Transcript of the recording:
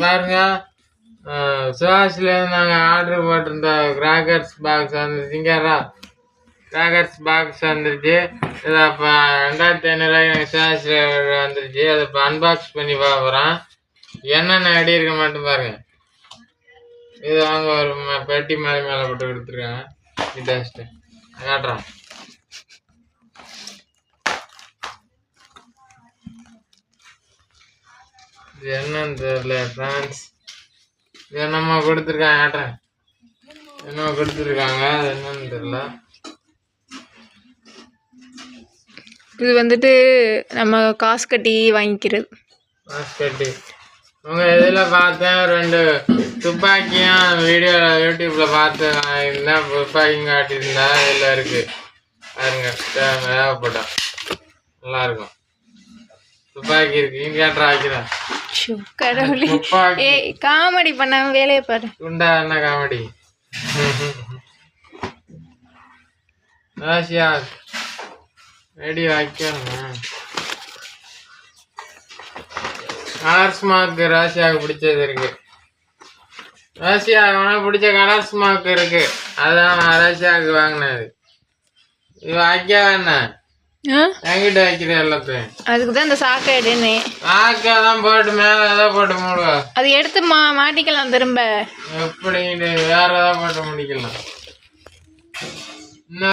பாருங்க சுவாசில நாங்கள் ஆர்டர் போட்டிருந்த கிராக்கர்ஸ் பாக்ஸ் வந்துருச்சுங்க. கிராக்கர்ஸ் பாக்ஸ் வந்துருச்சு. இதை இப்போ 2500 சுவாசில் வந்துருச்சு. அதை இப்போ அன்பாக்ஸ் பண்ணி பார்க்குறோம். என்னென்ன அடி இருக்க மாட்டேன் பாருங்க. இது வாங்க ஒரு பெட்டி மேலே போட்டு கொடுத்துருக்காங்க. இதாச்சு காட்டுறோம். இது என்னன்னு தெரியல ஃப்ரெண்ட்ஸ். இது என்னம்மா கொடுத்துருக்காங்க காட்டுறேன். என்னமோ கொடுத்துருக்காங்க, அது என்னன்னு தெரியல. இது வந்துட்டு நம்ம காசு கட்டி வாங்கிக்கிறது. காசு கட்டி உங்கள் இதில் பார்த்தேன் 2 துப்பாக்கியும் யூடியூப்பில் பார்த்து நான் இருந்தால் துப்பாக்கியும் காட்டியிருந்தா இதில் இருக்குது பாருங்க. தேவைப்பட்டோம் நல்லாயிருக்கும். துப்பாக்கி இருக்கு. இங்கே கேட்டுறா வைக்கிறேன். காமெடி பண்ண வேலையை பாரு. உண்டா என்ன காமெடி? ராசியா ரெடி வைக்கணும். கலர்ஸ் மார்க் ராசியாவுக்கு பிடிச்சது இருக்கு. ராசியா உனக்கு பிடிச்ச கலர்ஸ் மார்க் இருக்கு. அதான் ராசியாவுக்கு வாங்கினது. இது வைக்க வேணாம், என்கிட்ட வைக்கிறேன் எல்லாத்தையும். அதுக்கு தான் இந்த சாக்கை எடுன்னு. சாக்கை தான் போட்டு மேலே எதாவது போட்டு மூடுவா. அது எடுத்து மாட்டிக்கலாம் திரும்ப. எப்படி வேற ஏதாவது போட்டு முடிக்கலாம்.